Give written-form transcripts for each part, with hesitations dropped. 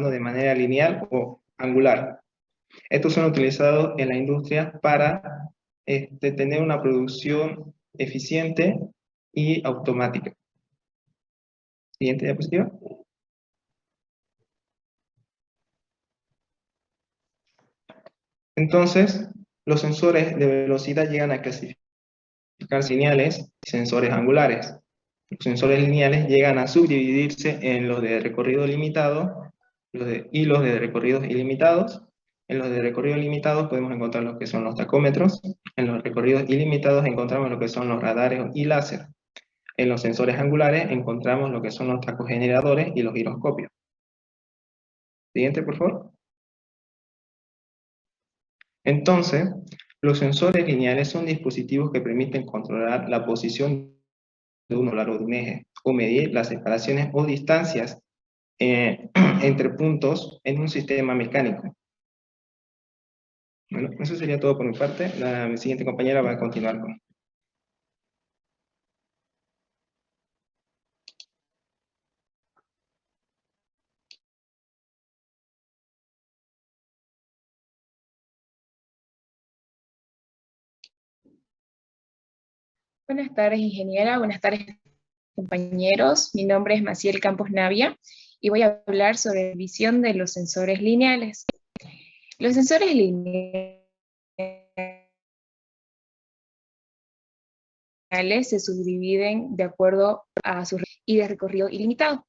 de manera lineal o angular. Estos son utilizados en la industria para tener una producción eficiente y automática. Siguiente diapositiva. Entonces, los sensores de velocidad llegan a clasificar lineales y sensores angulares. Los sensores lineales llegan a subdividirse en los de recorrido limitado y los de recorridos ilimitados. En los de recorrido limitado podemos encontrar lo que son los tacómetros. En los recorridos ilimitados encontramos lo que son los radares y láser. En los sensores angulares encontramos lo que son los tacogeneradores y los giroscopios. Siguiente, por favor. Entonces, los sensores lineales son dispositivos que permiten controlar la posición de uno a lo largo de un eje, o medir las separaciones o distancias entre puntos en un sistema mecánico. Bueno, eso sería todo por mi parte. La siguiente compañera va a continuar con... Buenas tardes, ingeniera. Buenas tardes, compañeros. Mi nombre es Maciel Campos Navia y voy a hablar sobre la visión de los sensores lineales. Los sensores lineales se subdividen de acuerdo a su y de recorrido ilimitado.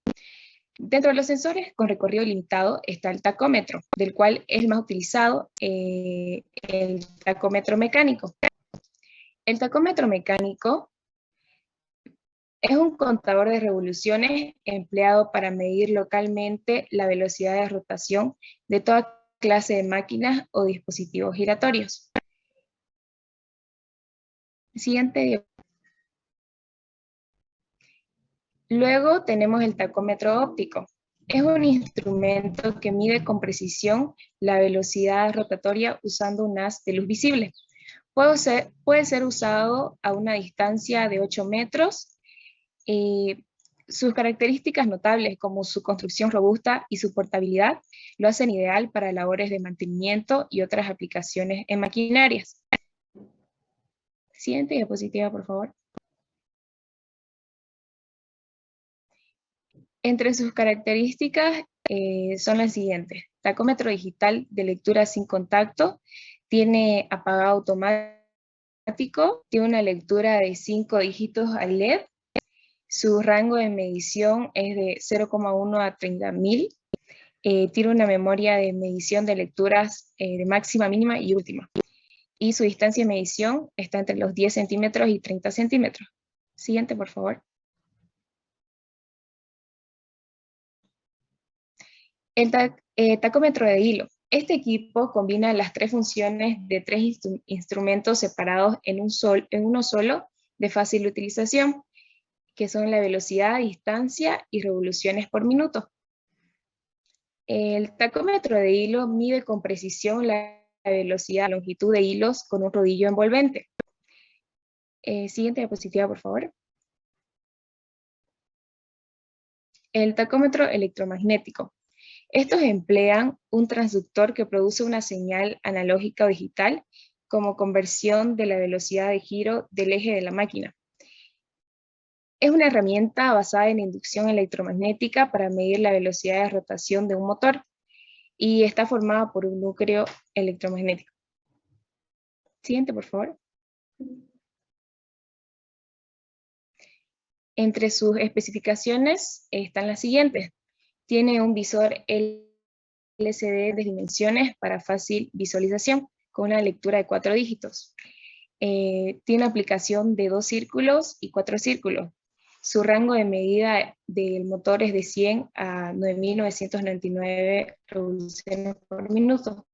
Dentro de los sensores con recorrido limitado está el tacómetro, del cual es el más utilizado, el tacómetro mecánico. El tacómetro mecánico es un contador de revoluciones empleado para medir localmente la velocidad de rotación de toda clase de máquinas o dispositivos giratorios. Siguiente. Luego tenemos el tacómetro óptico. Es un instrumento que mide con precisión la velocidad rotatoria usando un haz de luz visible. Puede ser usado a una distancia de 8 metros. Sus características notables, como su construcción robusta y su portabilidad, lo hacen ideal para labores de mantenimiento y otras aplicaciones en maquinarias. Siguiente diapositiva, por favor. Entre sus características son las siguientes. Tacómetro digital de lectura sin contacto, tiene apagado automático, tiene una lectura de 5 dígitos al LED, su rango de medición es de 0,1 a 30.000, tiene una memoria de medición de lecturas de máxima, mínima y última, y su distancia de medición está entre los 10 centímetros y 30 centímetros. Siguiente, por favor. El tacómetro de hilo. Este equipo combina las tres funciones de tres instrumentos separados en uno solo de fácil utilización, que son la velocidad, distancia y revoluciones por minuto. El tacómetro de hilo mide con precisión la velocidad, la longitud de hilos con un rodillo envolvente. Siguiente diapositiva, por favor. El tacómetro electromagnético. Estos emplean un transductor que produce una señal analógica o digital como conversión de la velocidad de giro del eje de la máquina. Es una herramienta basada en inducción electromagnética para medir la velocidad de rotación de un motor y está formada por un núcleo electromagnético. Siguiente, por favor. Entre sus especificaciones están las siguientes. Tiene un visor LCD de dimensiones para fácil visualización, con una lectura de 4 dígitos. Tiene aplicación de 2 círculos y 4 círculos. Su rango de medida del motor es de 100 a 9.999 revoluciones por minuto.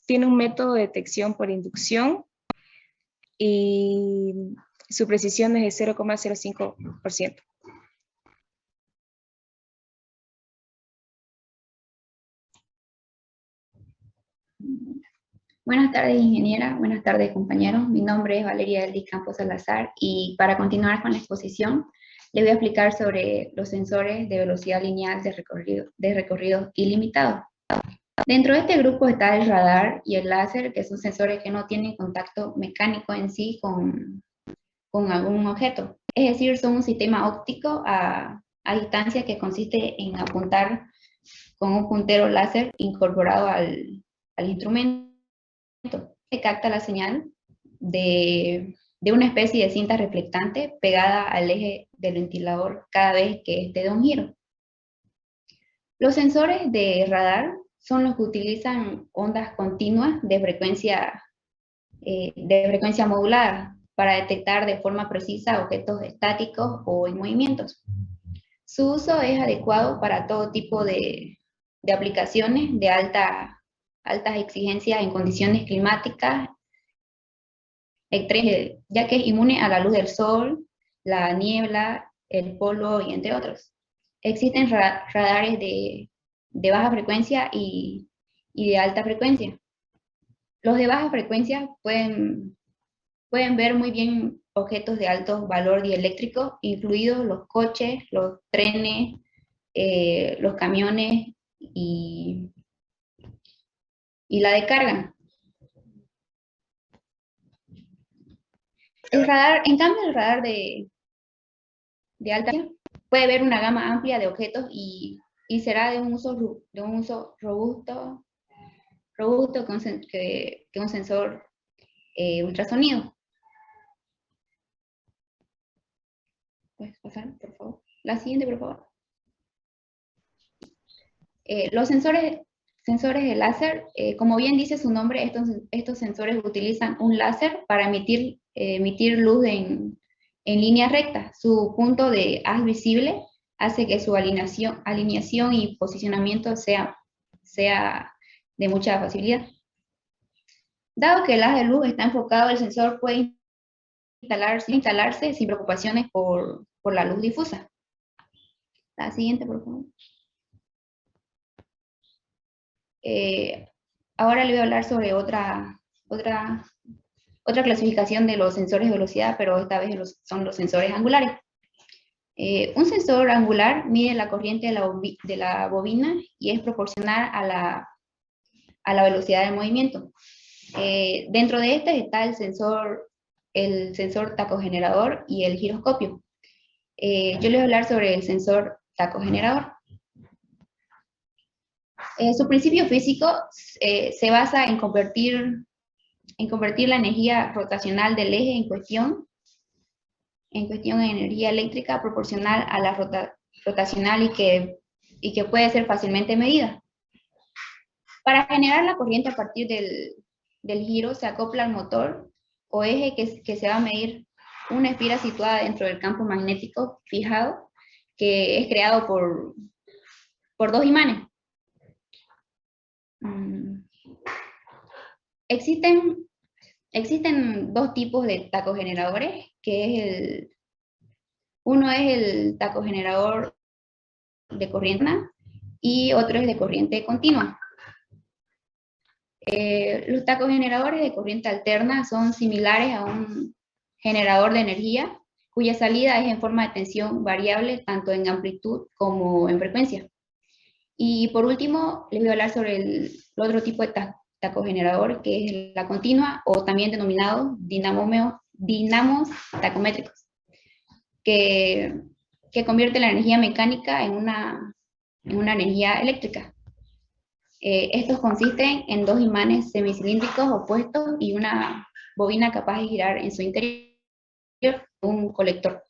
Tiene un método de detección por inducción y su precisión es de 0,05%. Buenas tardes, ingeniera. Buenas tardes, compañeros. Mi nombre es Valeria Eldi Campos Salazar y para continuar con la exposición, le voy a explicar sobre los sensores de velocidad lineal de recorrido ilimitado. Dentro de este grupo está el radar y el láser, que son sensores que no tienen contacto mecánico en sí con algún objeto. Es decir, son un sistema óptico a distancia que consiste en apuntar con un puntero láser incorporado al instrumento, que capta la señal de una especie de cinta reflectante pegada al eje del ventilador cada vez que éste da un giro. Los sensores de radar son los que utilizan ondas continuas de frecuencia modulada para detectar de forma precisa objetos estáticos o en movimientos. Su uso es adecuado para todo tipo de aplicaciones de altas exigencias en condiciones climáticas extremas, ya que es inmune a la luz del sol, la niebla, el polvo y entre otros. Existen radares de baja frecuencia y de alta frecuencia. Los de baja frecuencia pueden ver muy bien objetos de alto valor dieléctrico, incluidos los coches, los trenes, los camiones y la de carga. El radar, en cambio, el radar de alta puede ver una gama amplia de objetos y será de un uso robusto que un sensor ultrasonido. ¿Puedes pasar, por favor? La siguiente, por favor. Los sensores de láser, como bien dice su nombre, estos sensores utilizan un láser para emitir luz en línea recta. Su punto de haz visible hace que su alineación y posicionamiento sea de mucha facilidad. Dado que el haz de luz está enfocado, el sensor puede instalarse sin preocupaciones por la luz difusa. La siguiente, por favor. Ahora le voy a hablar sobre otra clasificación de los sensores de velocidad, pero esta vez son los sensores angulares. Un sensor angular mide la corriente de la bobina y es proporcional a la velocidad del movimiento. Dentro de este está el sensor tacogenerador y el giroscopio. Yo les voy a hablar sobre el sensor tacogenerador. Su principio físico se basa en convertir la energía rotacional del eje en cuestión en energía eléctrica proporcional a la rotacional y que puede ser fácilmente medida. Para generar la corriente a partir del giro se acopla al motor o eje que se va a medir una esfera situada dentro del campo magnético fijado, que es creado por dos imanes. Existen dos tipos de tacogeneradores, uno es el tacogenerador de corriente y otro es de corriente continua. Los tacogeneradores de corriente alterna son similares a un generador de energía, cuya salida es en forma de tensión variable tanto en amplitud como en frecuencia. Y por último, les voy a hablar sobre el otro tipo de tacogenerador, que es la continua, o también denominado dinamos tacométricos, que convierte la energía mecánica en una energía eléctrica. Estos consisten en dos imanes semicilíndricos opuestos y una bobina capaz de girar en su interior, un colector.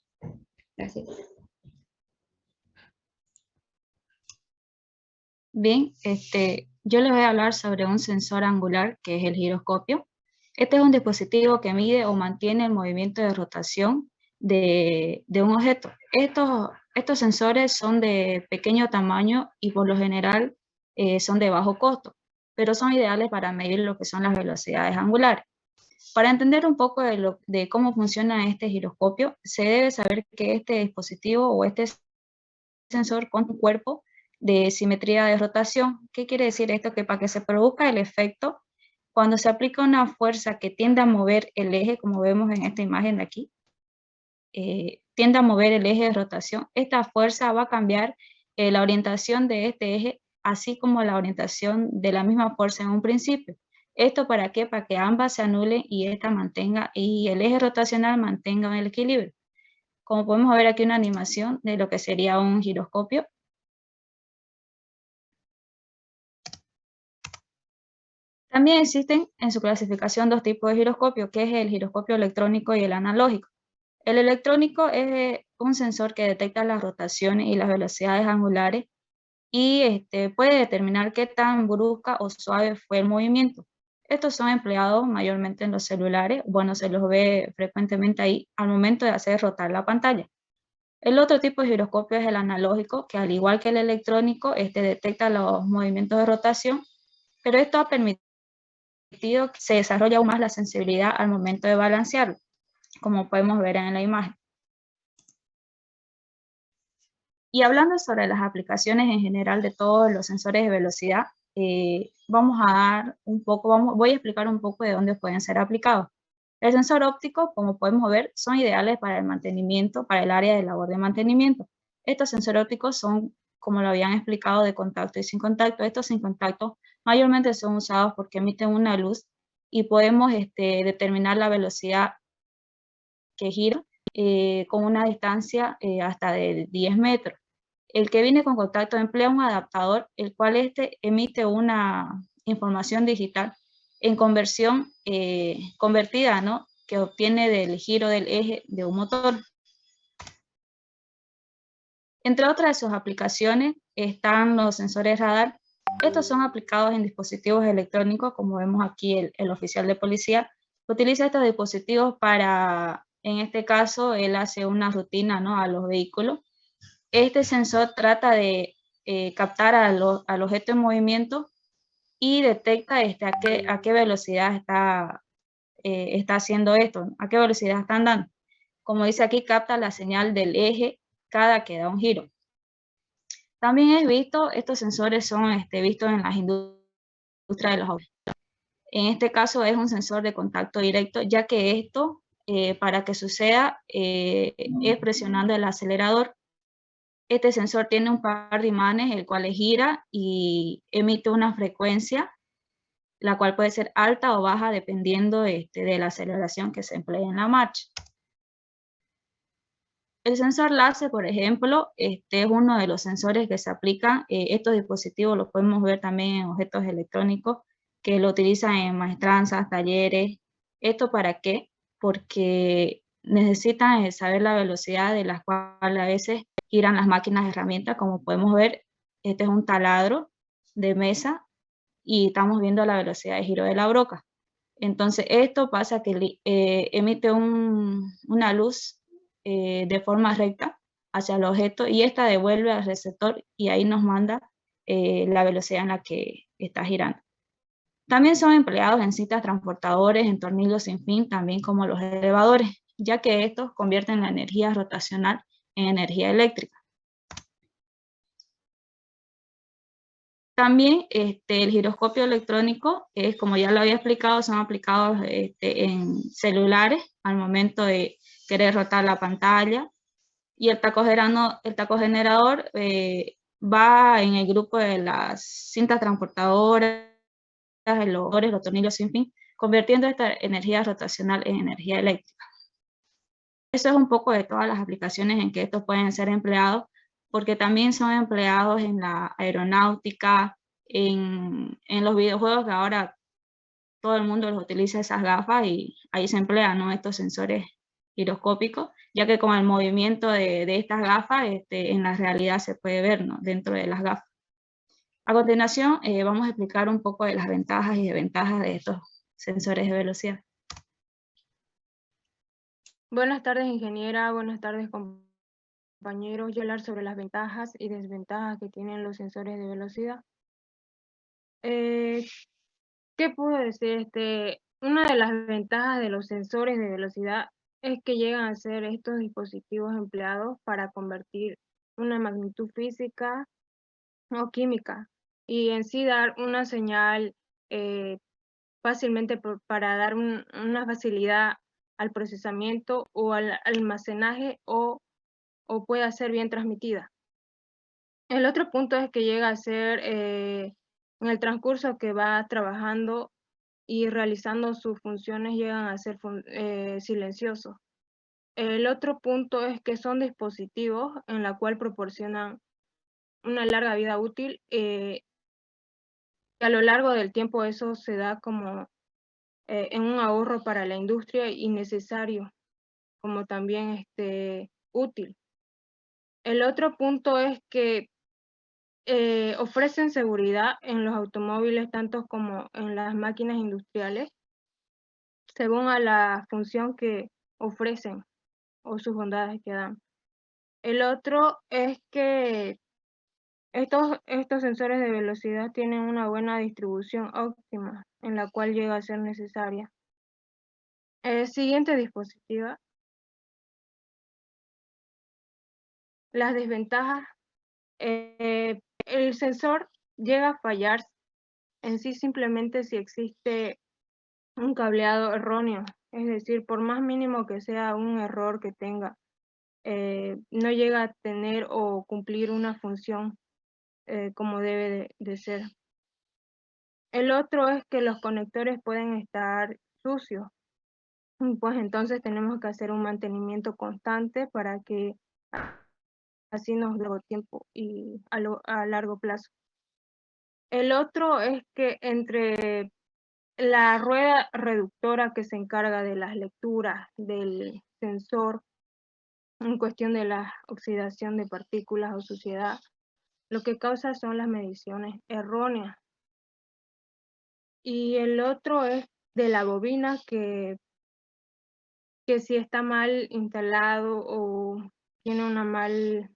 Gracias. Bien, yo les voy a hablar sobre un sensor angular que es el giroscopio. Este es un dispositivo que mide o mantiene el movimiento de rotación de un objeto. Estos sensores son de pequeño tamaño y por lo general son de bajo costo, pero son ideales para medir lo que son las velocidades angulares. Para entender un poco de cómo funciona este giroscopio, se debe saber que este dispositivo o este sensor con un cuerpo de simetría de rotación. ¿Qué quiere decir esto? Que para que se produzca el efecto, cuando se aplica una fuerza que tiende a mover el eje, como vemos en esta imagen de aquí, tiende a mover el eje de rotación, esta fuerza va a cambiar la orientación de este eje, así como la orientación de la misma fuerza en un principio. ¿Esto para qué? Para que ambas se anulen y esta mantenga, y el eje rotacional mantenga el equilibrio. Como podemos ver aquí una animación de lo que sería un giroscopio. También existen en su clasificación dos tipos de giroscopio, que es el giroscopio electrónico y el analógico. El electrónico es un sensor que detecta las rotaciones y las velocidades angulares y puede determinar qué tan brusca o suave fue el movimiento. Estos son empleados mayormente en los celulares, bueno, se los ve frecuentemente ahí al momento de hacer rotar la pantalla. El otro tipo de giroscopio es el analógico, que al igual que el electrónico, detecta los movimientos de rotación, pero esto ha permitido que se desarrolle aún más la sensibilidad al momento de balancearlo, como podemos ver en la imagen. Y hablando sobre las aplicaciones en general de todos los sensores de velocidad, voy a explicar un poco de dónde pueden ser aplicados. El sensor óptico, como podemos ver, son ideales para el mantenimiento, para el área de labor de mantenimiento. Estos sensores ópticos son, como lo habían explicado, de contacto y sin contacto. Estos sin contacto mayormente son usados porque emiten una luz y podemos determinar la velocidad que gira con una distancia hasta de 10 metros. El que viene con contacto emplea un adaptador, el cual emite una información digital en conversión convertida, ¿no?, que obtiene del giro del eje de un motor. Entre otras de sus aplicaciones están los sensores radar. Estos son aplicados en dispositivos electrónicos, como vemos aquí el oficial de policía utiliza estos dispositivos para, en este caso, él hace una rutina, ¿no?, a los vehículos. Este sensor trata de captar al objeto en movimiento y detecta a qué velocidad está haciendo esto, a qué velocidad está andando. Como dice aquí, capta la señal del eje cada que da un giro. También estos sensores son vistos en las industrias de los autos. En este caso es un sensor de contacto directo, ya que esto, para que suceda, es presionando el acelerador. Este sensor tiene un par de imanes, el cual gira y emite una frecuencia, la cual puede ser alta o baja dependiendo de la aceleración que se emplee en la marcha. El sensor láser, por ejemplo, es uno de los sensores que se aplican. Estos dispositivos los podemos ver también en objetos electrónicos que lo utilizan en maestranzas, talleres. ¿Esto para qué? Porque necesitan saber la velocidad de la cual a veces giran las máquinas de herramientas. Como podemos ver, este es un taladro de mesa y estamos viendo la velocidad de giro de la broca. Entonces, esto pasa que emite una luz de forma recta hacia el objeto y esta devuelve al receptor y ahí nos manda la velocidad en la que está girando. También son empleados en cintas transportadores, en tornillos sin fin, también como los elevadores, ya que estos convierten la energía rotacional en energía eléctrica. También el giroscopio electrónico, como ya lo había explicado, son aplicados en celulares al momento de querer rotar la pantalla. Y el tacogenerador va en el grupo de las cintas transportadoras, los tornillos sin fin, convirtiendo esta energía rotacional en energía eléctrica. Eso es un poco de todas las aplicaciones en que estos pueden ser empleados, porque también son empleados en la aeronáutica, en los videojuegos, que ahora todo el mundo los utiliza esas gafas y ahí se emplean, ¿no?, estos sensores giroscópicos, ya que con el movimiento de estas gafas en la realidad se puede ver, ¿no?, dentro de las gafas. A continuación vamos a explicar un poco de las ventajas y desventajas de estos sensores de velocidad. Buenas tardes, ingeniera. Buenas tardes, compañeros. Voy a hablar sobre las ventajas y desventajas que tienen los sensores de velocidad. ¿Qué puedo decir? Una de las ventajas de los sensores de velocidad es que llegan a ser estos dispositivos empleados para convertir una magnitud física o química y en sí dar una señal fácilmente para dar una facilidad al procesamiento o al almacenaje o o pueda ser bien transmitida. El otro punto es que llega a ser en el transcurso que va trabajando y realizando sus funciones llegan a ser silenciosos. El otro punto es que son dispositivos en la cual proporcionan una larga vida útil y a lo largo del tiempo eso se da como en un ahorro para la industria y necesario, como también útil. El otro punto es que ofrecen seguridad en los automóviles, tanto como en las máquinas industriales, según a la función que ofrecen o sus bondades que dan. El otro es que estos sensores de velocidad tienen una buena distribución óptima, en la cual llega a ser necesaria. Siguiente diapositiva. Las desventajas. El sensor llega a fallar en sí simplemente si existe un cableado erróneo, es decir, por más mínimo que sea un error que tenga, no llega a tener o cumplir una función como debe de ser. El otro es que los conectores pueden estar sucios, pues entonces tenemos que hacer un mantenimiento constante para que así nos dé tiempo y a largo plazo. El otro es que entre la rueda reductora que se encarga de las lecturas del sensor en cuestión de la oxidación de partículas o suciedad, lo que causa son las mediciones erróneas. Y el otro es de la bobina que si está mal instalado o tiene una mala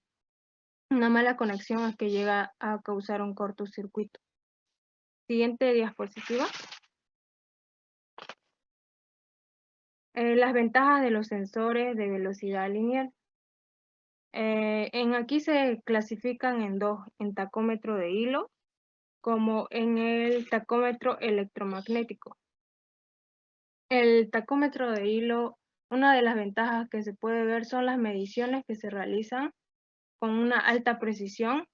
conexión es que llega a causar un cortocircuito. Siguiente diapositiva. Las ventajas de los sensores de velocidad lineal. Aquí se clasifican en dos, en tacómetro de hilo, como en el tacómetro electromagnético. El tacómetro de hilo, una de las ventajas que se puede ver son las mediciones que se realizan con una alta precisión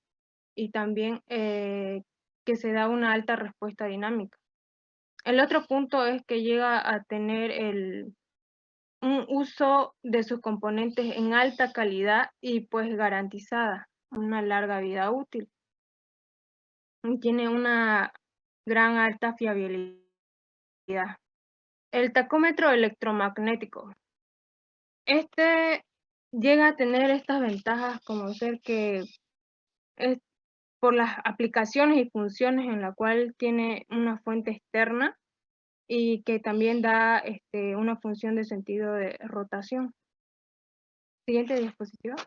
y también que se da una alta respuesta dinámica. El otro punto es que llega a tener un uso de sus componentes en alta calidad y pues garantizada, una larga vida útil. Tiene una gran alta fiabilidad. El tacómetro electromagnético. Llega a tener estas ventajas como ser que es por las aplicaciones y funciones en la cual tiene una fuente externa y que también da una función de sentido de rotación. Siguiente diapositiva.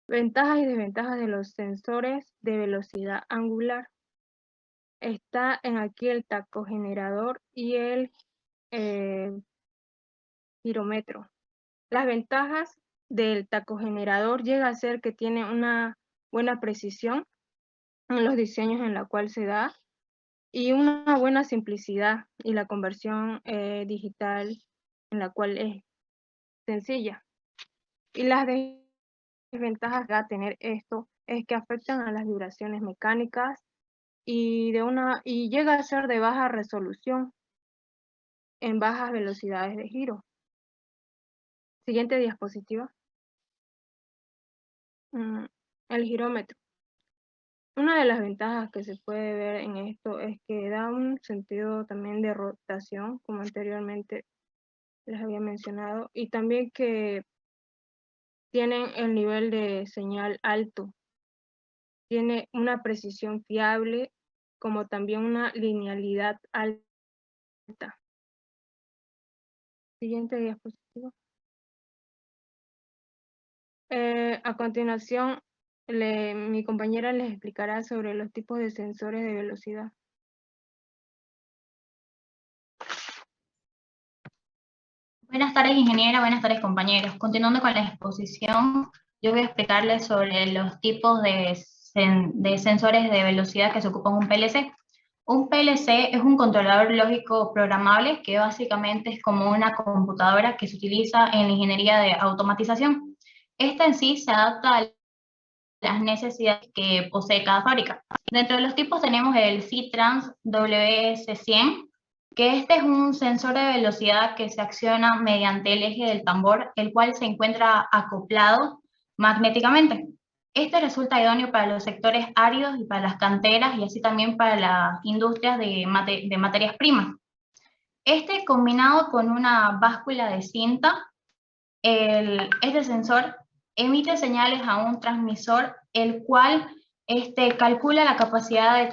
Ventajas y desventajas de los sensores de velocidad angular. Está aquí el tacogenerador y el girómetro. Las ventajas del tacogenerador llega a ser que tiene una buena precisión en los diseños en la cual se da y una buena simplicidad y la conversión digital en la cual es sencilla. Y las desventajas que va a tener esto es que afectan a las vibraciones mecánicas y llega a ser de baja resolución en bajas velocidades de giro. Siguiente diapositiva. El girómetro. Una de las ventajas que se puede ver en esto es que da un sentido también de rotación, como anteriormente les había mencionado, y también que tienen el nivel de señal alto. Tiene una precisión fiable, como también una linealidad alta. Siguiente diapositiva. A continuación, mi compañera les explicará sobre los tipos de sensores de velocidad. Buenas tardes, ingeniera. Buenas tardes, compañeros. Continuando con la exposición, yo voy a explicarles sobre los tipos de sensores de velocidad que se ocupan en un PLC. Un PLC es un controlador lógico programable que básicamente es como una computadora que se utiliza en la ingeniería de automatización. Esta en sí se adapta a las necesidades que posee cada fábrica. Dentro de los tipos tenemos el C-Trans WS100, que este es un sensor de velocidad que se acciona mediante el eje del tambor, el cual se encuentra acoplado magnéticamente. Este resulta idóneo para los sectores áridos y para las canteras, y así también para las industrias de materias primas. Este, combinado con una báscula de cinta, este sensor emite señales a un transmisor, el cual calcula la capacidad de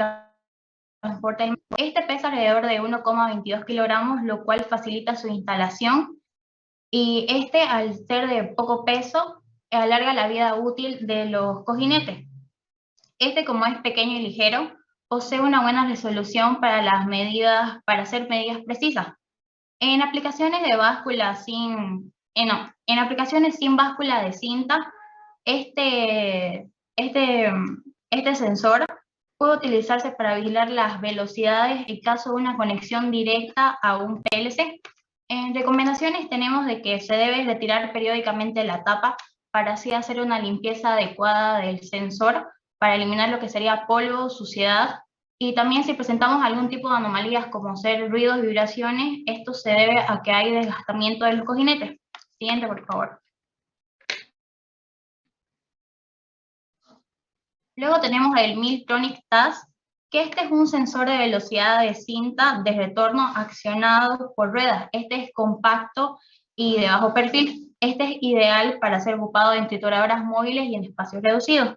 transporte. Este pesa alrededor de 1,22 kilogramos, lo cual facilita su instalación, y al ser de poco peso, alarga la vida útil de los cojinetes. Como es pequeño y ligero, posee una buena resolución para hacer medidas precisas. En aplicaciones de báscula en aplicaciones sin báscula de cinta, este sensor puede utilizarse para vigilar las velocidades en caso de una conexión directa a un PLC. En recomendaciones tenemos de que se debe retirar periódicamente la tapa para así hacer una limpieza adecuada del sensor, para eliminar lo que sería polvo, suciedad, y también si presentamos algún tipo de anomalías como ser ruidos, vibraciones, esto se debe a que hay desgastamiento de los cojinetes. Siguiente, por favor. Luego tenemos el Miltronic TAS, que este es un sensor de velocidad de cinta de retorno accionado por ruedas. Este es compacto y de bajo perfil. Este es ideal para ser ocupado en trituradoras móviles y en espacios reducidos.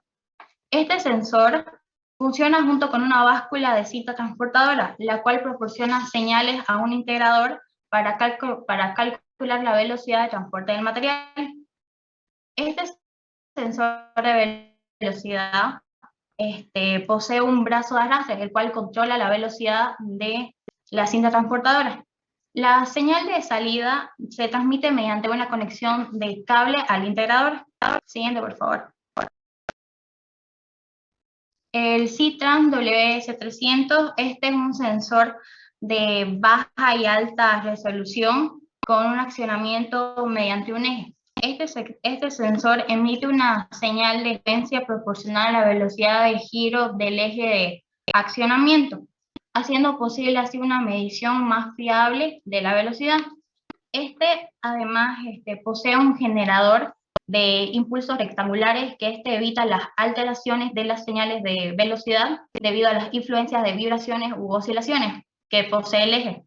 Este sensor funciona junto con una báscula de cinta transportadora, la cual proporciona señales a un integrador para calcular la velocidad de transporte del material. Este sensor de velocidad posee un brazo de arrastre, el cual controla la velocidad de la cinta transportadora. La señal de salida se transmite mediante una conexión de cable al integrador. Siguiente, por favor. El C-Trans WS300, este es un sensor de baja y alta resolución con un accionamiento mediante un eje. Este sensor emite una señal de frecuencia proporcional a la velocidad de giro del eje de accionamiento, haciendo posible así una medición más fiable de la velocidad. Además, posee un generador de impulsos rectangulares que evita las alteraciones de las señales de velocidad debido a las influencias de vibraciones u oscilaciones que posee el eje.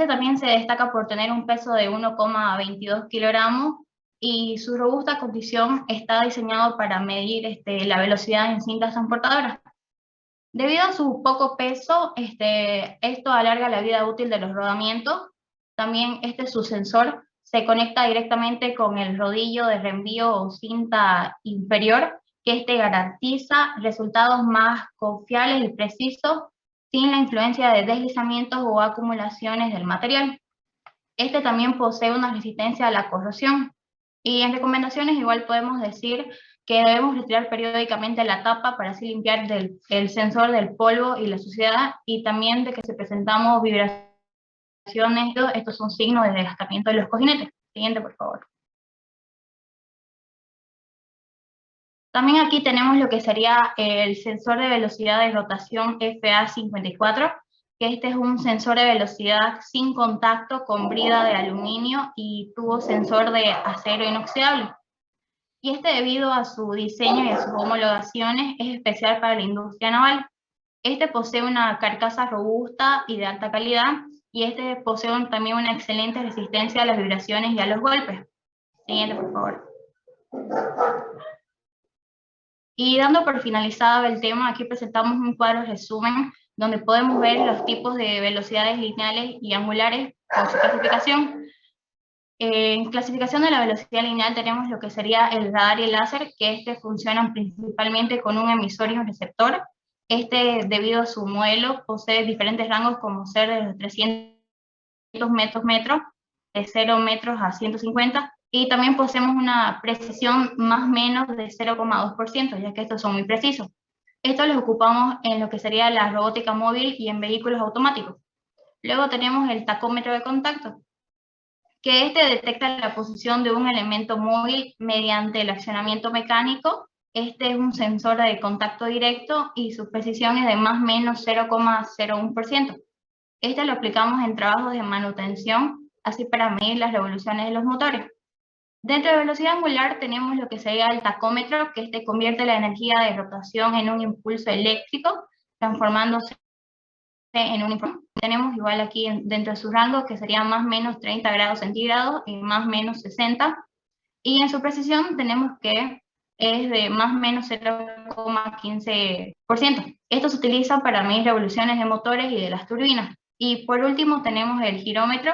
También se destaca por tener un peso de 1,22 kilogramos y su robusta condición está diseñado para medir la velocidad en cintas transportadoras. Debido a su poco peso, esto alarga la vida útil de los rodamientos. También su sensor se conecta directamente con el rodillo de reenvío o cinta inferior, que garantiza resultados más confiables y precisos sin la influencia de deslizamientos o acumulaciones del material. También posee una resistencia a la corrosión. Y en recomendaciones igual podemos decir que debemos retirar periódicamente la tapa para así limpiar el sensor del polvo y la suciedad, y también de que si presentamos vibraciones, estos son signos de desgastamiento de los cojinetes. Siguiente, por favor. También aquí tenemos lo que sería el sensor de velocidad de rotación FA54, que es un sensor de velocidad sin contacto con brida de aluminio y tubo sensor de acero inoxidable. Y debido a su diseño y a sus homologaciones, es especial para la industria naval. Posee una carcasa robusta y de alta calidad, y posee también una excelente resistencia a las vibraciones y a los golpes. Siguiente, por favor. Y dando por finalizado el tema, aquí presentamos un cuadro resumen donde podemos ver los tipos de velocidades lineales y angulares con su clasificación. En clasificación de la velocidad lineal tenemos lo que sería el radar y el láser, que funcionan principalmente con un emisor y un receptor. Debido a su modelo, posee diferentes rangos como ser de los 300 metros, de 0 metros a 150, y también poseemos una precisión más o menos de 0,2%, ya que estos son muy precisos. Esto los ocupamos en lo que sería la robótica móvil y en vehículos automáticos. Luego tenemos el tacómetro de contacto, que este detecta la posición de un elemento móvil mediante el accionamiento mecánico. Este es un sensor de contacto directo y su precisión es de más o menos 0,01%. Este lo aplicamos en trabajos de manutención, así para medir las revoluciones de los motores. Dentro de velocidad angular tenemos lo que sería el tacómetro, que este convierte la energía de rotación en un impulso eléctrico, transformándose en un impulso. Tenemos igual aquí dentro de su rango, que sería más o menos 30 grados centígrados y más o menos 60. Y en su precisión tenemos que es de más o menos 0,15%. Esto se utiliza para medir revoluciones de motores y de las turbinas. Y por último tenemos el girómetro,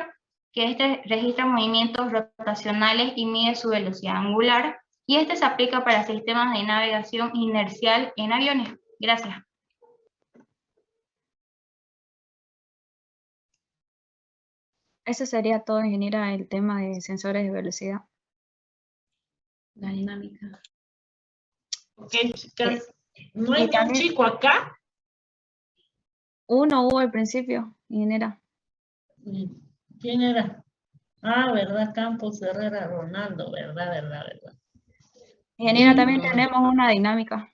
que este registra movimientos rotacionales y mide su velocidad angular. Y este se aplica para sistemas de navegación inercial en aviones. Gracias. Eso sería todo, ingeniera, el tema de sensores de velocidad. La dinámica. Ok, chicas. ¿No hay ni un chico acá? Uno hubo al principio, ingeniera. ¿Quién era? Ah, ¿verdad? Campos Herrera Ronaldo, ¿verdad? Ingeniera, Sí, también no. tenemos una dinámica.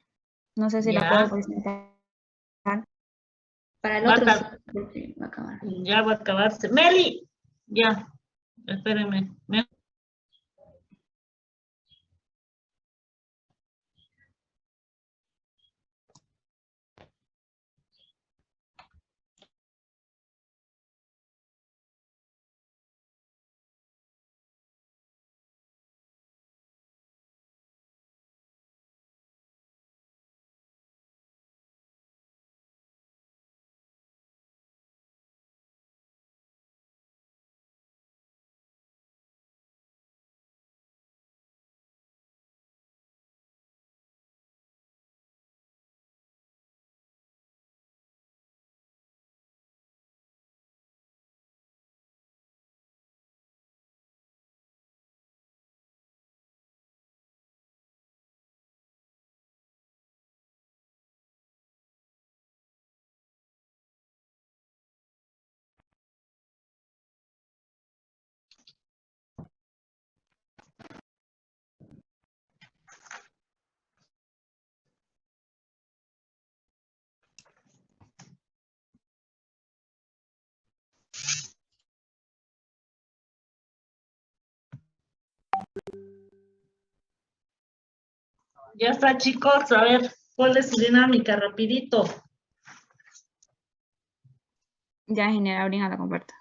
No sé si la Ya. puedo presentar. Para el Va a otro acabar. sí, porque va a acabar. Ya va a acabarse. Meli, ya. Espérenme. Ya está, chicos. A ver, ¿cuál es su dinámica? Rapidito. Ya, ingeniera, abrí a la compuerta.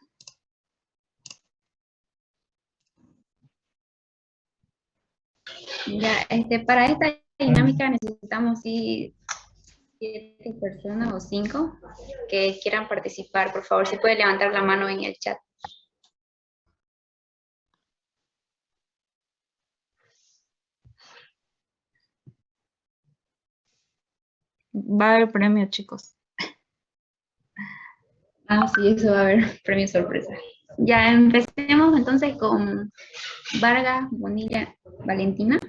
Ya, para esta dinámica necesitamos sí 7 personas o 5 que quieran participar. Por favor, si puede levantar la mano en el chat. Va a haber premio, chicos. Ah, sí, eso va a haber premio sorpresa. Ya empecemos entonces con Vargas Bonilla Valentina.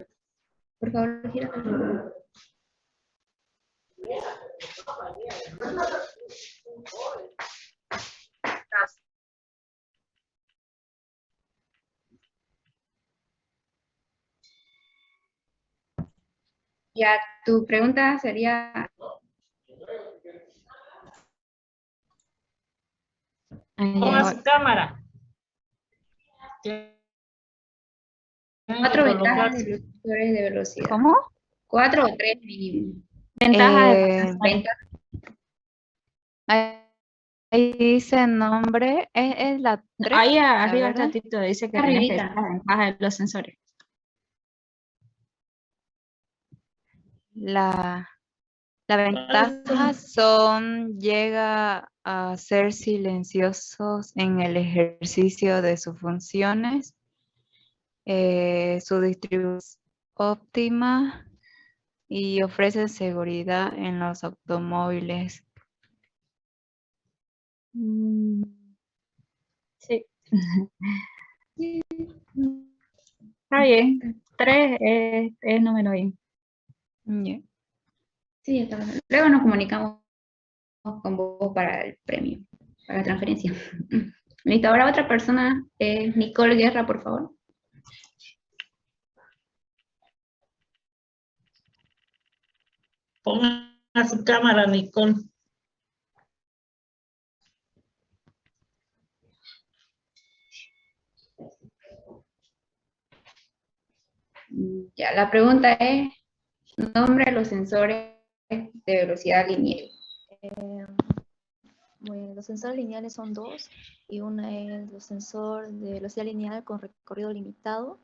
Por favor, gira. Ya, tu pregunta sería, Ponga su cámara. 4 ventajas de los sensores de velocidad. ¿Cómo? 4 o 3 mínimo. Ventaja de Ventajas. Ahí dice nombre, es la 3. Ahí arriba ¿verdad? el ratito dice que Arribita. tenés que decir las ventajas de los sensores. La ventaja llega a ser silenciosos en el ejercicio de sus funciones, su distribución óptima y ofrece seguridad en los automóviles. Sí. Está bien. 3 es número bien. Ya. Sí, está bien. Luego nos comunicamos con vos para el premio, para la transferencia. Listo, ahora otra persona, Nicole Guerra, por favor. Ponga su cámara, Nicole. Ya, la pregunta es, nombre de los sensores de velocidad lineal. Bueno, los sensores lineales son dos, y una es el sensor de velocidad lineal con recorrido limitado,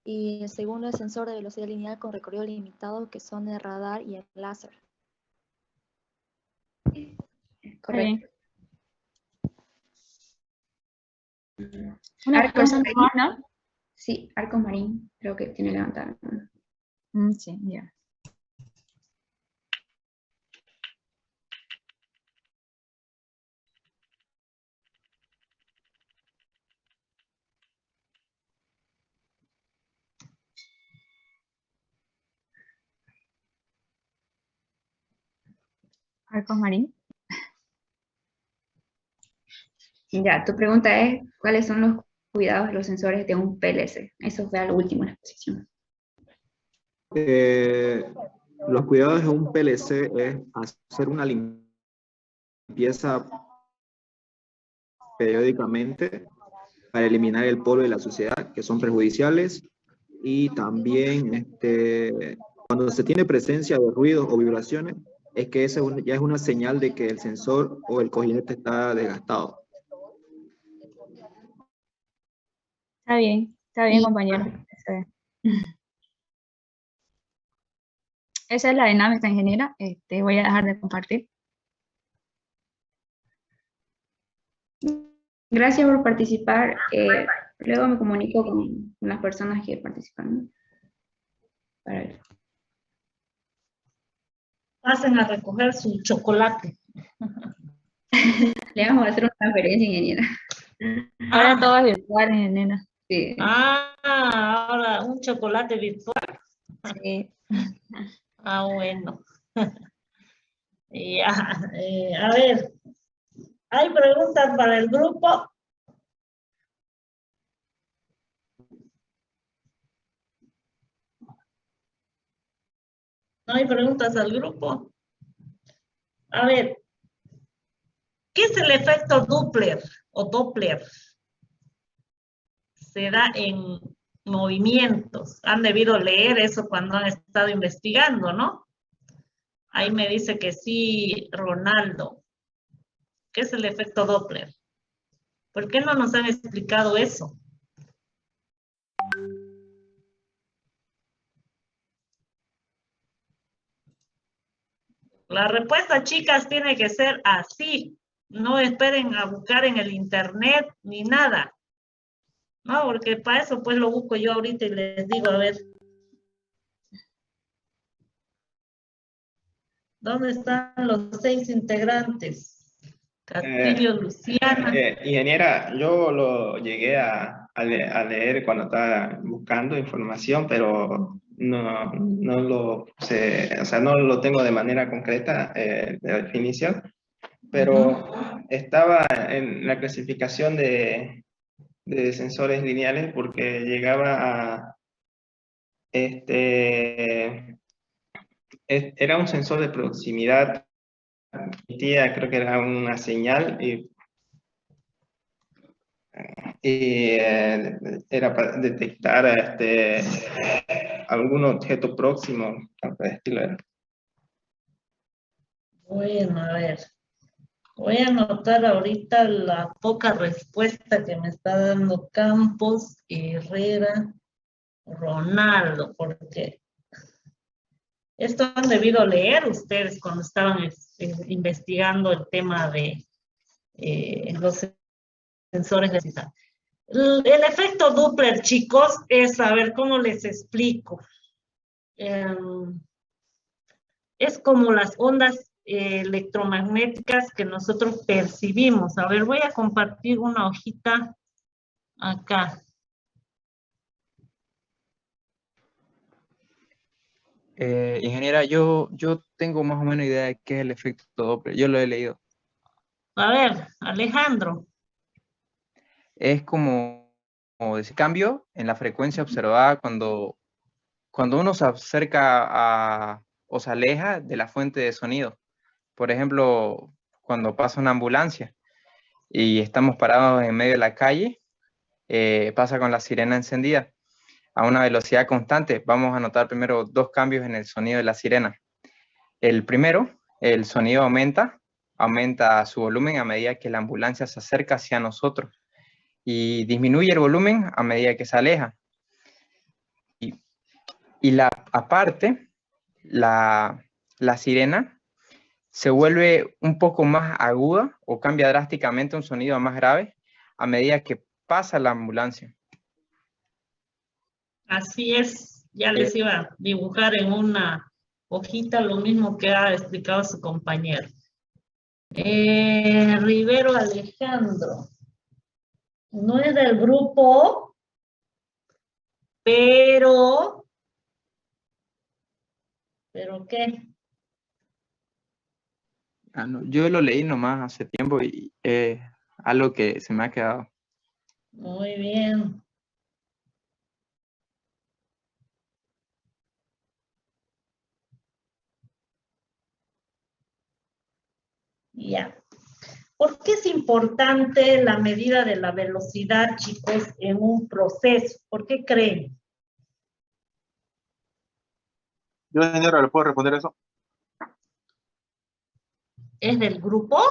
y el segundo es el sensor de velocidad lineal con recorrido limitado, que son el radar y el láser. Correcto. Una Arcos persona Marín. más, ¿no? Sí, Arcos Marín, creo que tiene levantada. Sí, ya. Arcos Marín. Ya, tu pregunta es, ¿cuáles son los cuidados de los sensores de un PLC? Eso fue lo último en la exposición. Los cuidados de un PLC es hacer una limpieza periódicamente para eliminar el polvo y la suciedad que son perjudiciales, y también cuando se tiene presencia de ruidos o vibraciones es que esa ya es una señal de que el sensor o el cojinete está desgastado. Está bien, compañero. Esa es la dinámica, ingeniera. Voy a dejar de compartir. Gracias por participar. Luego me comunico con las personas que participan. Para ver. Pasen a recoger su chocolate. Le vamos a hacer una transferencia, ingeniera. Ahora todo es virtual, ingeniera. Sí. Ahora un chocolate virtual. Sí. Bueno. Ya, a ver, ¿hay preguntas para el grupo? ¿No hay preguntas al grupo? A ver, ¿qué es el efecto Doppler o Doppler? Se da en movimientos. Han debido leer eso cuando han estado investigando, ¿no? Ahí me dice que sí, Ronaldo. ¿Qué es el efecto Doppler? ¿Por qué no nos han explicado eso? La respuesta, chicas, tiene que ser así. No esperen a buscar en el internet ni nada. No, porque para eso pues lo busco yo ahorita y les digo, a ver. ¿Dónde están los 6 integrantes? Castillo, Luciana. Ingeniera, yo lo llegué a leer cuando estaba buscando información, pero no lo sé, o sea, no lo tengo de manera concreta, de definición, pero estaba en la clasificación de sensores lineales porque llegaba a era un sensor de proximidad, creo que era una señal y era para detectar algún objeto próximo, algo de estilo era. Bueno, a ver. Voy a anotar ahorita la poca respuesta que me está dando Campos, Herrera, Ronaldo, porque esto han debido leer ustedes cuando estaban investigando el tema de los sensores de densidad. El efecto Doppler, chicos, es, a ver, ¿cómo les explico? Es como las ondas electromagnéticas que nosotros percibimos. A ver, voy a compartir una hojita acá. Ingeniera, yo tengo más o menos idea de qué es el efecto Doppler. Yo lo he leído. A ver, Alejandro. Es como ese cambio en la frecuencia observada cuando uno se acerca o se aleja de la fuente de sonido. Por ejemplo, cuando pasa una ambulancia y estamos parados en medio de la calle, pasa con la sirena encendida a una velocidad constante. Vamos a notar primero dos cambios en el sonido de la sirena. El primero, el sonido aumenta su volumen a medida que la ambulancia se acerca hacia nosotros y disminuye el volumen a medida que se aleja. Y aparte, la sirena se vuelve un poco más aguda o cambia drásticamente un sonido más grave a medida que pasa la ambulancia. Así es, ya les iba a dibujar en una hojita lo mismo que ha explicado su compañero. Rivero Alejandro. No es del grupo, pero ¿qué? No, yo lo leí nomás hace tiempo y algo que se me ha quedado. Muy bien. Ya. ¿Por qué es importante la medida de la velocidad, chicos, en un proceso? ¿Por qué creen? Yo, ingeniero, ¿le puedo responder eso? ¿Es del grupo?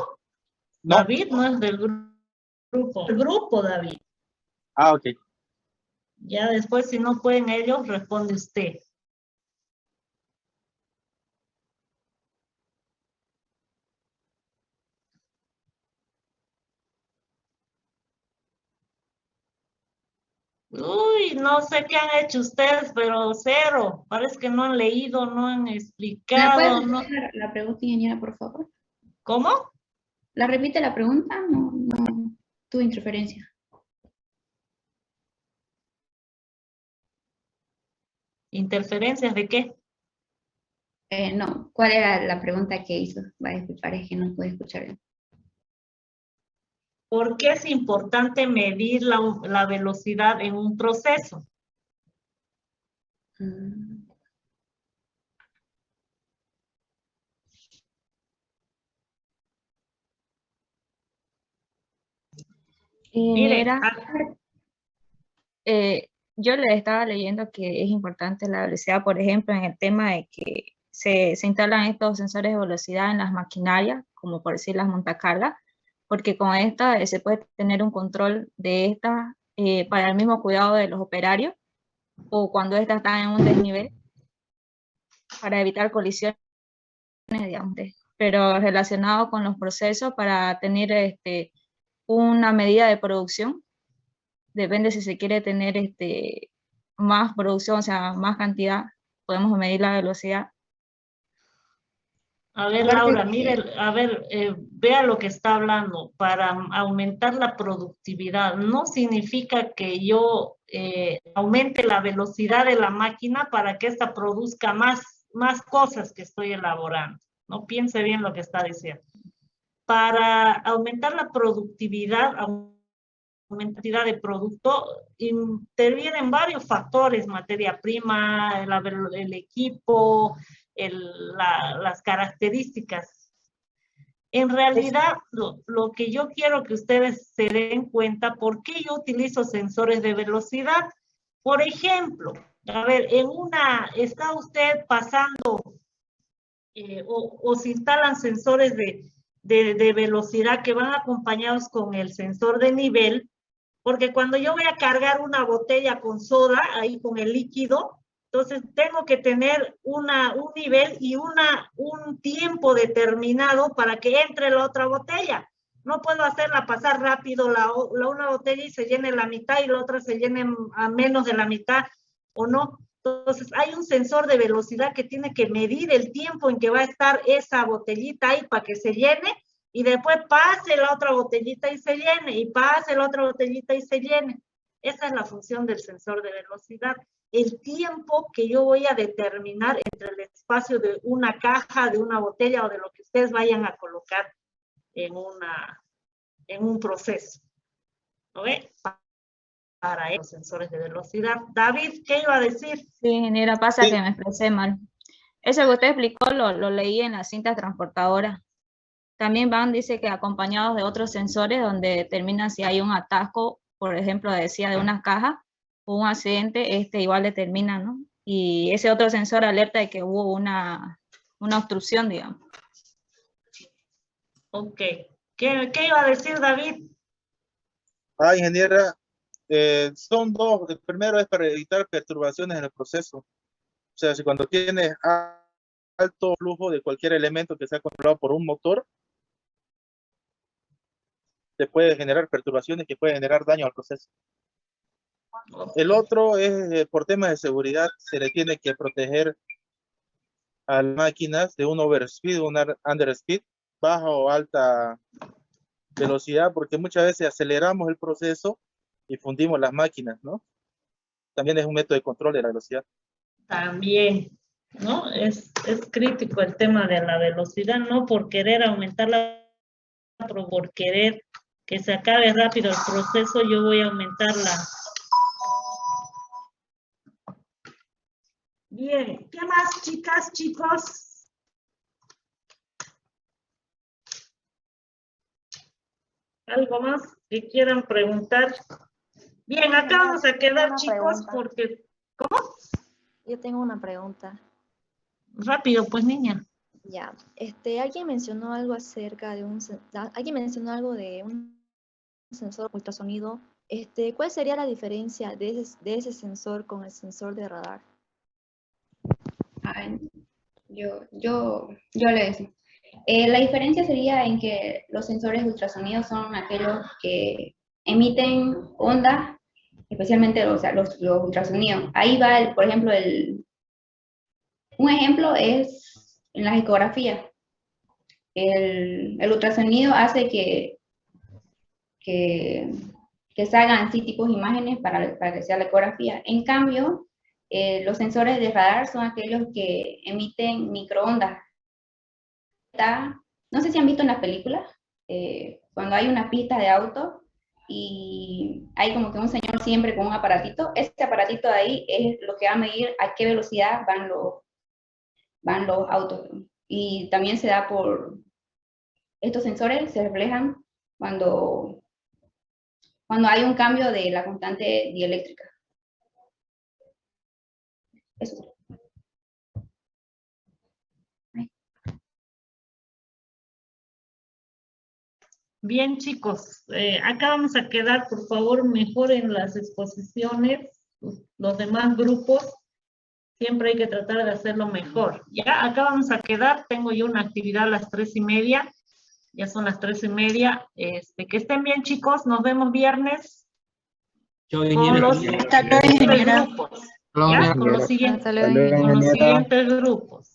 No. David no es del grupo. El grupo, David. Ah, ok. Ya después, si no pueden ellos, responde usted. Uy, no sé qué han hecho ustedes, pero cero. Parece que no han leído, no han explicado. ¿Me puedes repetir la pregunta, ingeniera, por favor? ¿Cómo? ¿La repite la pregunta? No tuve interferencia. ¿Interferencias de qué? No, ¿cuál era la pregunta que hizo? Parece que no pude escuchar. ¿Por qué es importante medir la velocidad en un proceso? Mira, yo le estaba leyendo que es importante la velocidad, por ejemplo, en el tema de que se instalan estos sensores de velocidad en las maquinarias, como por decir las montacargas, porque con esta se puede tener un control de estas para el mismo cuidado de los operarios, o cuando estas están en un desnivel, para evitar colisiones, digamos, pero relacionado con los procesos para tener una medida de producción. Depende si se quiere tener más producción, o sea, más cantidad, podemos medir la velocidad. A ver, Laura, mire, vea lo que está hablando. Para aumentar la productividad, no significa que yo aumente la velocidad de la máquina para que ésta produzca más cosas que estoy elaborando. No piense bien lo que está diciendo. Para aumentar la productividad, cantidad de producto, intervienen varios factores: materia prima, el equipo, las características. En realidad, lo que yo quiero que ustedes se den cuenta, ¿por qué yo utilizo sensores de velocidad? Por ejemplo, a ver, está usted pasando o se instalan sensores de velocidad que van acompañados con el sensor de nivel, porque cuando yo voy a cargar una botella con soda, ahí con el líquido, entonces tengo que tener un nivel y un tiempo determinado para que entre la otra botella. No puedo hacerla pasar rápido una botella y se llene la mitad y la otra se llene a menos de la mitad, ¿o no? Entonces hay un sensor de velocidad que tiene que medir el tiempo en que va a estar esa botellita ahí para que se llene, y después pase la otra botellita y se llene, y pase la otra botellita y se llene. Esa es la función del sensor de velocidad. el tiempo que yo voy a determinar entre el espacio de una caja, de una botella o de lo que ustedes vayan a colocar en un proceso. ¿No ve? Para los sensores de velocidad. David, ¿qué iba a decir? Sí, ingeniera, pasa que me expresé mal. Eso que usted explicó lo leí en la cinta transportadora. También van, dice que acompañados de otros sensores donde determinan si hay un atasco, por ejemplo, decía de una caja, o un accidente, igual determina, ¿no? Y ese otro sensor alerta de que hubo una obstrucción, digamos. Ok. ¿Qué iba a decir David? Ingeniera, son dos. El primero es para evitar perturbaciones en el proceso. O sea, si cuando tienes alto flujo de cualquier elemento que sea controlado por un motor, te puede generar perturbaciones que pueden generar daño al proceso. El otro es por temas de seguridad, se le tiene que proteger a las máquinas de un overspeed o un underspeed, baja o alta velocidad, porque muchas veces aceleramos el proceso y fundimos las máquinas, ¿no? También es un método de control de la velocidad. También, ¿no? Es crítico el tema de la velocidad, no por querer aumentarla, por querer que se acabe rápido el proceso, yo voy a aumentarla. Bien, ¿qué más, chicas, chicos? ¿Algo más que quieran preguntar? Bien, acá vamos a quedar, chicos, porque... ¿Cómo? Yo tengo una pregunta. Rápido, pues, niña. Ya, alguien mencionó algo acerca de alguien mencionó algo de un sensor ultrasonido. ¿Cuál sería la diferencia de ese sensor con el sensor de radar? Yo le decía. La diferencia sería en que los sensores ultrasonidos son aquellos que emiten ondas, especialmente los ultrasonidos. Ahí va, por ejemplo, un ejemplo es en las ecografías. El ultrasonido hace que salgan así tipos de imágenes para que sea la ecografía. En cambio, los sensores de radar son aquellos que emiten microondas. No sé si han visto en las películas, cuando hay una pista de auto y hay como que un señor siempre con un aparatito, ese aparatito de ahí es lo que va a medir a qué velocidad van los autos. Y también se da por... Estos sensores se reflejan cuando hay un cambio de la constante dieléctrica. Eso. Bien, chicos, acá vamos a quedar, por favor, mejor en las exposiciones, los demás grupos, siempre hay que tratar de hacerlo mejor. Ya, acá vamos a quedar, tengo yo una actividad a las 3:30, ya son las 3:30, que estén bien, chicos, nos vemos viernes con los siguientes grupos, ¿ya? Con los siguientes grupos.